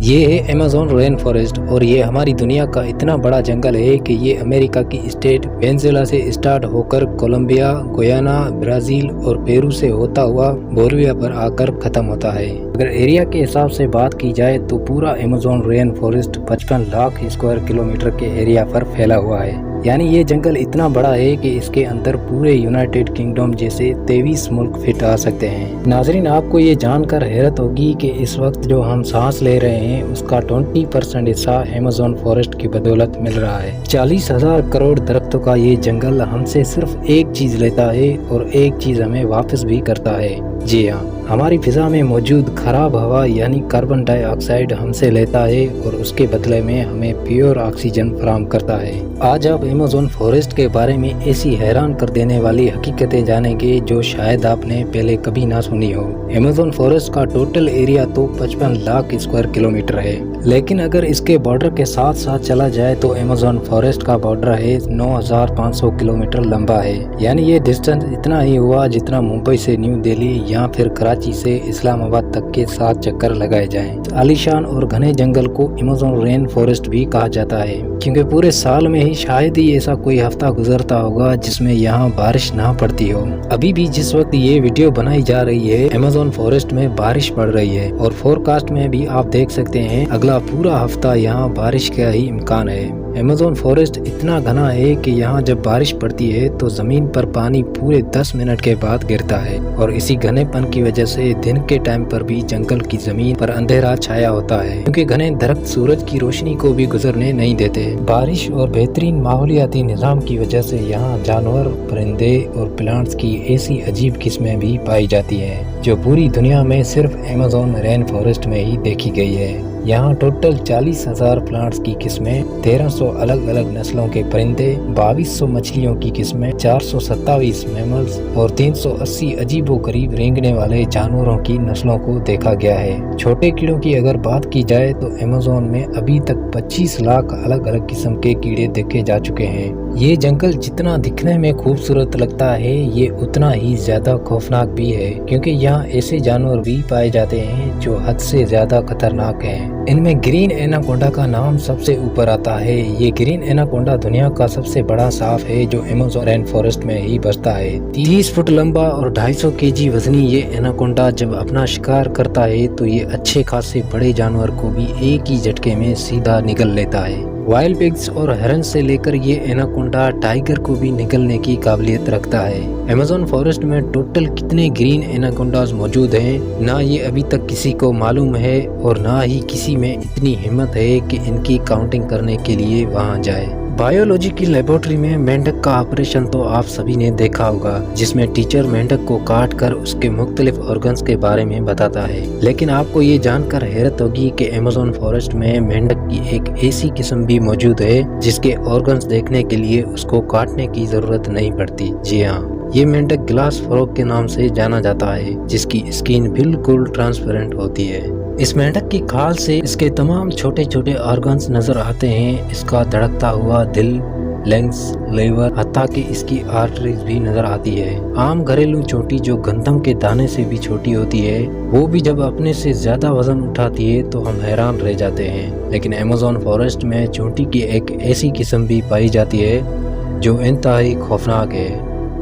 یہ ہے Amazon rain forest اور یہ ہماری دنیا کا اتنا بڑا جنگل ہے کہ یہ امریکہ کی اسٹیٹ وینزویلا سے اسٹارٹ ہو کر کولمبیا، گیانا، برازیل اور پیرو سے ہوتا ہوا بولیویا پر آ کر ختم ہوتا ہے۔ اگر ایریا کے حساب سے بات کی جائے تو پورا Amazon rain forest 55 lakh square kilometre کے ایریا پر پھیلا ہوا ہے۔ یعنی یہ جنگل اتنا بڑا ہے کہ اس کے اندر پورے یونائٹڈ کنگڈم جیسے 23 ملک فٹ آ سکتے ہیں۔ ناظرین، آپ کو یہ جان کر حیرت ہوگی کہ اس وقت جو ہم سانس لے رہے ہیں اس کا 20% حصہ ایمیزون فارسٹ کی بدولت مل رہا ہے۔ 40,000 کروڑ درختوں کا یہ جنگل ہم سے صرف ایک چیز لیتا ہے اور ایک چیز ہمیں واپس بھی کرتا ہے۔ جی ہاں، ہماری فضا میں موجود خراب ہوا یعنی کاربن ڈائی آکسائیڈ ہم سے لیتا ہے اور اس کے بدلے میں ہمیں پیور آکسیجن فراہم کرتا ہے۔ آج آپ ایمیزون فارسٹ کے بارے میں ایسی حیران کر دینے والی حقیقتیں جانیں گے جو شاید آپ نے پہلے کبھی نہ سنی ہو۔ ایمیزون فارسٹ کا ٹوٹل ایریا تو 55 لاکھ اسکوائر کلومیٹر ہے، لیکن اگر اس کے بارڈر کے ساتھ ساتھ چلا جائے تو ایمیزون فارسٹ کا بارڈر ہے 9,500 کلومیٹر لمبا ہے۔ یعنی یہ ڈسٹنس اتنا ہی ہوا جتنا ممبئی سے نیو دہلی یا پھر کراچی سے اسلام آباد تک کے 7 چکر لگائے جائیں۔ عالیشان اور گھنے جنگل کو ایمیزون رین فارسٹ بھی کہا جاتا ہے کیونکہ پورے سال میں ہی شاید ہی ایسا کوئی ہفتہ گزرتا ہوگا جس میں یہاں بارش نہ پڑتی ہو۔ ابھی بھی جس وقت یہ ویڈیو بنائی جا رہی ہے ایمیزون فارسٹ میں بارش پڑ رہی ہے اور فورکاسٹ میں بھی آپ دیکھ سکتے ہیں اگلا پورا ہفتہ یہاں بارش کا ہی امکان ہے۔ ایمیزون فارسٹ اتنا گھنا ہے کہ یہاں جب بارش پڑتی ہے تو زمین پر پانی پورے 10 منٹ کے بعد گرتا ہے اور اسی گھنے پن کی وجہ سے دن کے ٹائم پر بھی جنگل کی زمین پر اندھیرا چھایا ہوتا ہے کیونکہ گھنے درخت سورج کی روشنی کو بھی گزرنے نہیں دیتے۔ بارش اور بہترین ماحولیاتی نظام کی وجہ سے یہاں جانور، پرندے اور پلانٹس کی ایسی عجیب قسمیں بھی پائی جاتی ہیں جو پوری دنیا میں صرف ایمیزون رین فارسٹ میں ہی دیکھی گئی ہے۔ یہاں ٹوٹل 40,000 پلانٹس کی قسمیں، 1300 الگ الگ نسلوں کے پرندے، 2200 مچھلیوں کی قسمیں، 427 میملز اور 380 عجیب و غریب رینگنے والے جانوروں کی نسلوں کو دیکھا گیا ہے۔ چھوٹے کیڑوں کی اگر بات کی جائے تو ایمیزون میں ابھی تک 25 لاکھ الگ الگ قسم کے کیڑے دیکھے جا چکے ہیں۔ یہ جنگل جتنا دکھنے میں خوبصورت لگتا ہے یہ اتنا ہی زیادہ خوفناک بھی ہے کیونکہ یہاں ایسے جانور بھی پائے جاتے ہیں جو حد سے زیادہ خطرناک ہیں۔ ان میں گرین ایناکونڈا کا نام سب سے اوپر آتا ہے۔ یہ گرین ایناکونڈا دنیا کا سب سے بڑا سانپ ہے جو ایمیزون رین فارسٹ میں ہی بستا ہے۔ 30 فٹ لمبا اور 250 kg وزنی یہ ایناکونڈا جب اپنا شکار کرتا ہے تو یہ اچھے خاصے بڑے جانور کو بھی ایک ہی جھٹکے میں سیدھا نگل لیتا ہے۔ وائلڈ پگز اور ہرن سے لے کر یہ ایناکونڈا ٹائیگر کو بھی نگلنے کی قابلیت رکھتا ہے۔ ایمیزون فارسٹ میں ٹوٹل کتنے گرین ایناکونڈاز موجود ہیں نہ یہ ابھی تک کسی کو معلوم ہے اور نہ ہی کسی میں اتنی ہمت ہے کہ ان کی کاؤنٹنگ کرنے کے لیے وہاں جائے۔ بایولوجی کی لیبورٹری میں مینڈک کا آپریشن تو آپ سبھی نے دیکھا ہوگا جس میں ٹیچر مینڈک کو کاٹ کر اس کے مختلف آرگنز کے بارے میں بتاتا ہے، لیکن آپ کو یہ جان کر حیرت ہوگی کہ ایمیزون فارسٹ میں مینڈک کی ایک ایسی قسم بھی موجود ہے جس کے آرگنز دیکھنے کے لیے اس کو کاٹنے کی ضرورت نہیں پڑتی۔ جی ہاں، یہ مینڈک گلاس فروگ کے نام سے جانا جاتا ہے جس کی اسکن بالکل ٹرانسپیرنٹ ہوتی ہے۔ اس مینڈک کی کھال سے اس کے تمام چھوٹے چھوٹے آرگنز نظر آتے ہیں، اس کا دھڑکتا ہوا دل، لنگز، لیور، حتیٰ کہ اس کی آرٹریز بھی نظر آتی ہے۔ عام گھریلو چونٹی جو گندم کے دانے سے بھی چھوٹی ہوتی ہے وہ بھی جب اپنے سے زیادہ وزن اٹھاتی ہے تو ہم حیران رہ جاتے ہیں، لیکن ایمیزون فارسٹ میں چونٹی کی ایک ایسی قسم بھی پائی جاتی ہے جو انتہائی خوفناک ہے۔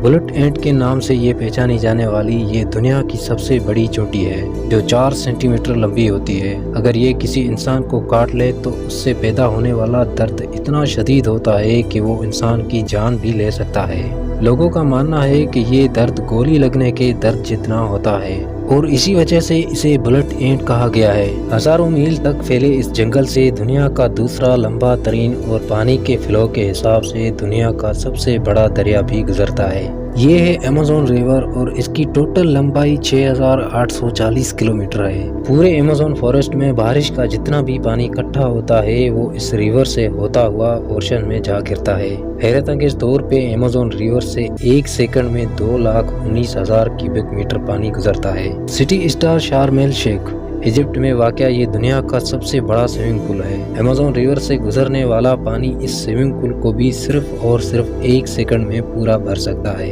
بلٹ اینٹ کے نام سے یہ پہچانی جانے والی یہ دنیا کی سب سے بڑی چونٹی ہے جو 4 سینٹی میٹر لمبی ہوتی ہے۔ اگر یہ کسی انسان کو کاٹ لے تو اس سے پیدا ہونے والا درد اتنا شدید ہوتا ہے کہ وہ انسان کی جان بھی لے سکتا ہے۔ لوگوں کا ماننا ہے کہ یہ درد گولی لگنے کے درد جتنا ہوتا ہے اور اسی وجہ سے اسے بلٹ اینٹ کہا گیا ہے۔ ہزاروں میل تک پھیلے اس جنگل سے دنیا کا دوسرا لمبا ترین اور پانی کے فلو کے حساب سے دنیا کا سب سے بڑا دریا بھی گزرتا ہے۔ یہ ہے ایمیزون ریور اور اس کی ٹوٹل لمبائی 6,840 کلومیٹر ہے۔ پورے ایمیزون فارسٹ میں بارش کا جتنا بھی پانی اکٹھا ہوتا ہے وہ اس ریور سے ہوتا ہوا اوشن میں جا گرتا ہے۔ حیرت انگیز طور پہ ایمیزون ریور سے ایک سیکنڈ میں 2,19,000 کیوبک میٹر پانی گزرتا ہے۔ سٹی اسٹار شارم ایل شیخ ایجپٹ میں واقع یہ دنیا کا سب سے بڑا سوئمنگ پول ہے۔ ایمیزون ریور سے گزرنے والا پانی اس سوئمنگ پول کو بھی صرف اور صرف ایک سیکنڈ میں پورا بھر سکتا ہے۔